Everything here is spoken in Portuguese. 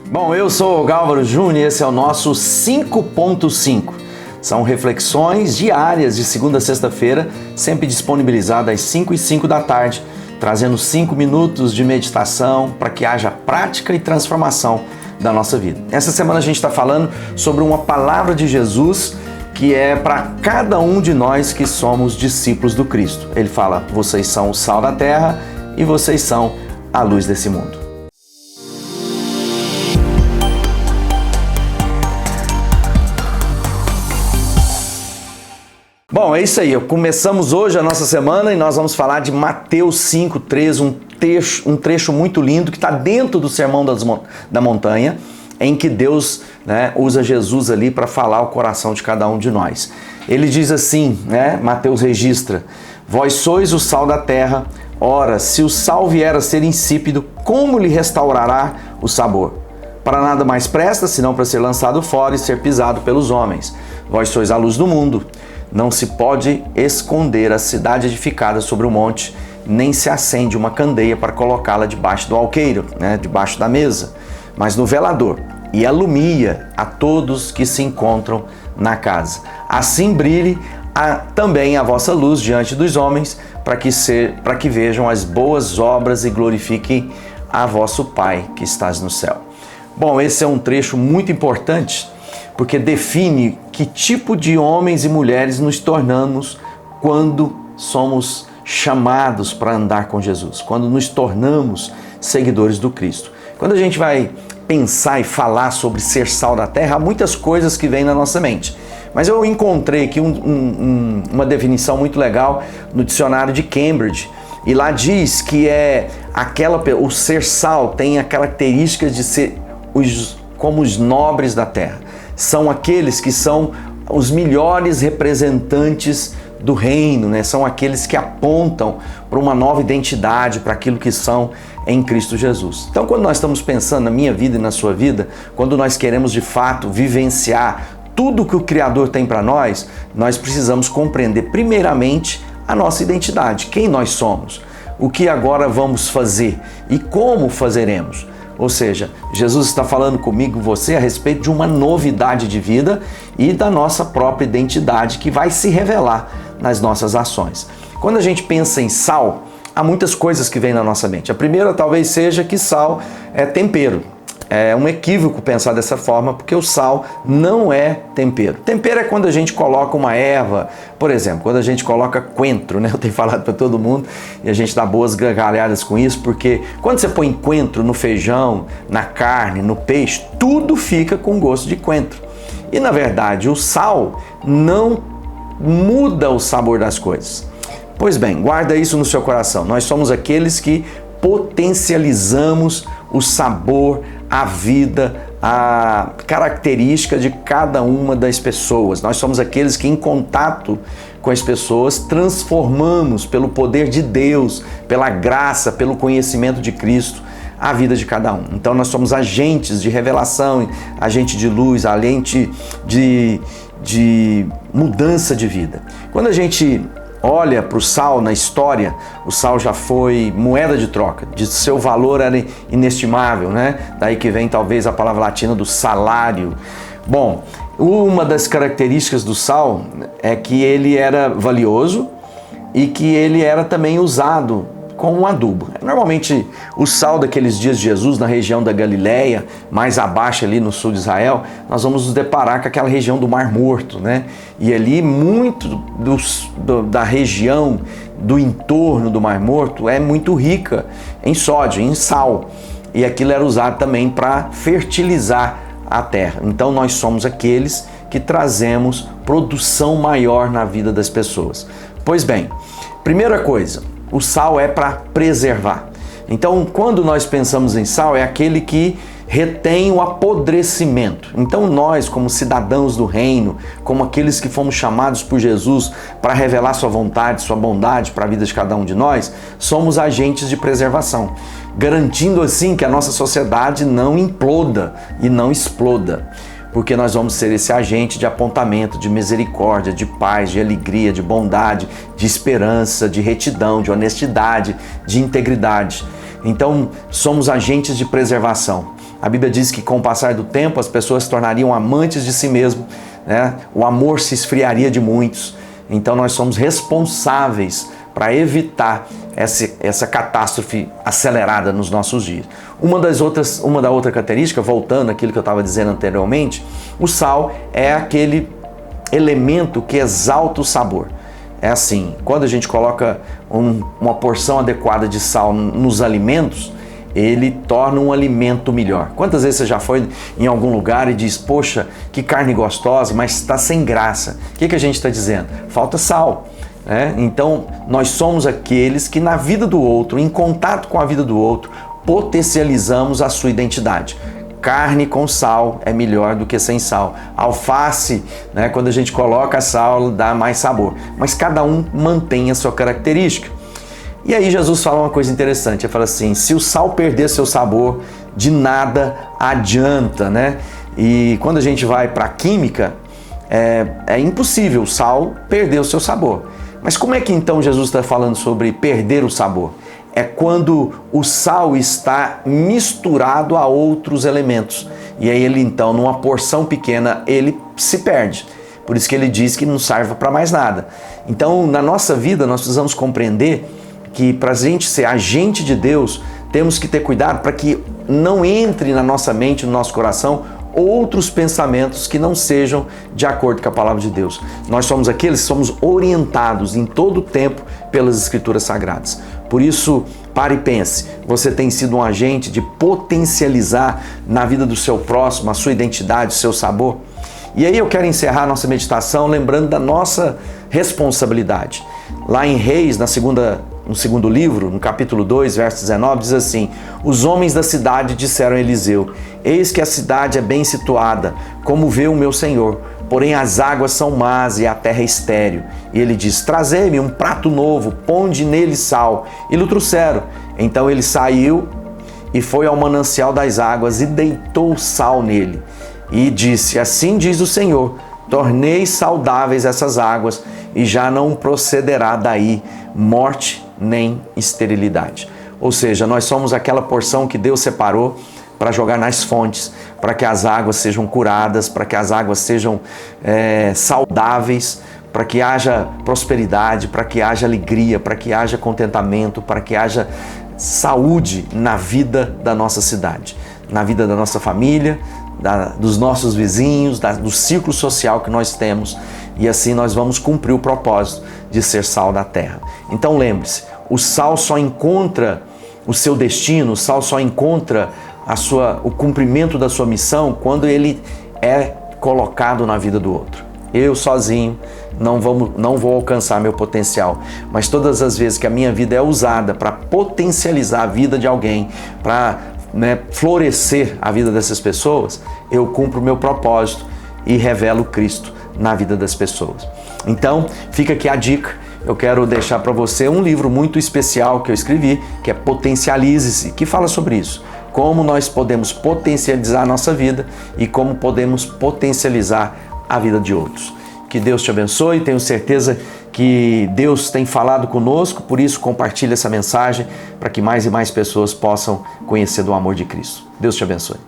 Bom, eu sou o Gálvaro Júnior e esse é o nosso 5.5. São reflexões diárias de segunda a sexta-feira, sempre disponibilizadas às 5h05 da tarde, trazendo 5 minutos de meditação para que haja prática e transformação da nossa vida. Essa semana a gente está falando sobre uma palavra de Jesus que é para cada um de nós que somos discípulos do Cristo. Ele fala: vocês são o sal da terra e vocês são a luz desse mundo. Bom, é isso aí. Começamos hoje a nossa semana e nós vamos falar de Mateus 5:13, um trecho muito lindo que está dentro do Sermão da Montanha, em que Deus usa Jesus ali para falar o coração de cada um de nós. Ele diz assim, Mateus registra: vós sois o sal da terra, ora, se o sal vier a ser insípido, como lhe restaurará o sabor? Para nada mais presta, senão para ser lançado fora e ser pisado pelos homens. Vós sois a luz do mundo. Não se pode esconder a cidade edificada sobre o monte, nem se acende uma candeia para colocá-la debaixo do alqueiro, debaixo da mesa, mas no velador, e alumia a todos que se encontram na casa. Assim brilhe também a vossa luz diante dos homens, para que vejam as boas obras e glorifiquem a vosso Pai que estás no céu. Bom, esse é um trecho muito importante, porque define que tipo de homens e mulheres nos tornamos quando somos chamados para andar com Jesus, quando nos tornamos seguidores do Cristo. Quando a gente vai pensar e falar sobre ser sal da terra, há muitas coisas que vêm na nossa mente. Mas eu encontrei aqui uma definição muito legal no dicionário de Cambridge, e lá diz que o ser sal tem a característica de ser como os nobres da terra. São aqueles que são os melhores representantes do reino, são aqueles que apontam para uma nova identidade, para aquilo que são em Cristo Jesus. Então, quando nós estamos pensando na minha vida e na sua vida, quando nós queremos de fato vivenciar tudo que o Criador tem para nós, nós precisamos compreender primeiramente a nossa identidade, quem nós somos, o que agora vamos fazer e como fazeremos. Ou seja, Jesus está falando comigo e você a respeito de uma novidade de vida e da nossa própria identidade que vai se revelar nas nossas ações. Quando a gente pensa em sal, há muitas coisas que vêm na nossa mente. A primeira talvez seja que sal é tempero. É um equívoco pensar dessa forma, porque o sal não é tempero. Tempero é quando a gente coloca uma erva, por exemplo, quando a gente coloca coentro, Eu tenho falado para todo mundo e a gente dá boas gargalhadas com isso, porque quando você põe coentro no feijão, na carne, no peixe, tudo fica com gosto de coentro. E na verdade, o sal não muda o sabor das coisas. Pois bem, guarda isso no seu coração. Nós somos aqueles que potencializamos o sabor, a vida, a característica de cada uma das pessoas. Nós somos aqueles que, em contato com as pessoas, transformamos pelo poder de Deus, pela graça, pelo conhecimento de Cristo, a vida de cada um. Então nós somos agentes de revelação, agente de luz, agente de mudança de vida. Quando a gente olha para o sal na história, o sal já foi moeda de troca, de seu valor era inestimável, Daí que vem talvez a palavra latina do salário. Bom, uma das características do sal é que ele era valioso e que ele era também usado como um adubo. Normalmente o sal daqueles dias de Jesus na região da Galileia, mais abaixo ali no sul de Israel, nós vamos nos deparar com aquela região do Mar Morto, E ali muito da região do entorno do Mar Morto é muito rica em sódio, em sal. E aquilo era usado também para fertilizar a terra. Então nós somos aqueles que trazemos produção maior na vida das pessoas. Pois bem, primeira coisa, o sal é para preservar. Então, quando nós pensamos em sal, é aquele que retém o apodrecimento. Então, nós, como cidadãos do reino, como aqueles que fomos chamados por Jesus para revelar sua vontade, sua bondade para a vida de cada um de nós, somos agentes de preservação, garantindo assim que a nossa sociedade não imploda e não exploda. Porque nós vamos ser esse agente de apontamento, de misericórdia, de paz, de alegria, de bondade, de esperança, de retidão, de honestidade, de integridade. Então, somos agentes de preservação. A Bíblia diz que com o passar do tempo as pessoas se tornariam amantes de si mesmo, né? O amor se esfriaria de muitos. Então nós somos responsáveis para evitar essa catástrofe acelerada nos nossos dias. Uma da outra característica, voltando àquilo que eu estava dizendo anteriormente, o sal é aquele elemento que exalta o sabor. É assim, quando a gente coloca uma porção adequada de sal nos alimentos, ele torna um alimento melhor. Quantas vezes você já foi em algum lugar e diz, poxa, que carne gostosa, mas está sem graça? O que a gente está dizendo? Falta sal. Então, nós somos aqueles que na vida do outro, em contato com a vida do outro, potencializamos a sua identidade. Carne com sal é melhor do que sem sal. Alface, quando a gente coloca sal, dá mais sabor. Mas cada um mantém a sua característica. E aí Jesus fala uma coisa interessante, ele fala assim, se o sal perder seu sabor, de nada adianta, E quando a gente vai para a química, é impossível o sal perder o seu sabor. Mas como é que então Jesus está falando sobre perder o sabor? É quando o sal está misturado a outros elementos. E aí ele então, numa porção pequena, ele se perde. Por isso que ele diz que não serve para mais nada. Então, na nossa vida, nós precisamos compreender que para a gente ser agente de Deus, temos que ter cuidado para que não entre na nossa mente, no nosso coração, outros pensamentos que não sejam de acordo com a palavra de Deus. Nós somos aqueles que somos orientados em todo o tempo pelas Escrituras Sagradas. Por isso, pare e pense, você tem sido um agente de potencializar na vida do seu próximo a sua identidade, o seu sabor? E aí eu quero encerrar a nossa meditação lembrando da nossa responsabilidade. Lá em Reis, no segundo livro, no capítulo 2, verso 19, diz assim, os homens da cidade disseram a Eliseu, eis que a cidade é bem situada, como vê o meu senhor, porém as águas são más e a terra é estéril. E ele diz, trazei-me um prato novo, ponde nele sal. E lhe trouxeram. Então ele saiu e foi ao manancial das águas e deitou sal nele. E disse, assim diz o Senhor, tornei saudáveis essas águas e já não procederá daí morte nem esterilidade. Ou seja, nós somos aquela porção que Deus separou para jogar nas fontes, para que as águas sejam curadas, para que as águas sejam saudáveis, para que haja prosperidade, para que haja alegria, para que haja contentamento, para que haja saúde na vida da nossa cidade, na vida da nossa família, dos nossos vizinhos, do círculo social que nós temos, e assim nós vamos cumprir o propósito de ser sal da terra. Então lembre-se, o sal só encontra o seu destino, o sal só encontra o cumprimento da sua missão quando ele é colocado na vida do outro. Eu sozinho não vou alcançar meu potencial, mas todas as vezes que a minha vida é usada para potencializar a vida de alguém, para florescer a vida dessas pessoas, eu cumpro o meu propósito e revelo Cristo na vida das pessoas. Então, fica aqui a dica. Eu quero deixar para você um livro muito especial que eu escrevi, que é Potencialize-se, que fala sobre isso. Como nós podemos potencializar a nossa vida e como podemos potencializar a vida de outros. Que Deus te abençoe, tenho certeza que Deus tem falado conosco, por isso compartilhe essa mensagem para que mais e mais pessoas possam conhecer do amor de Cristo. Deus te abençoe.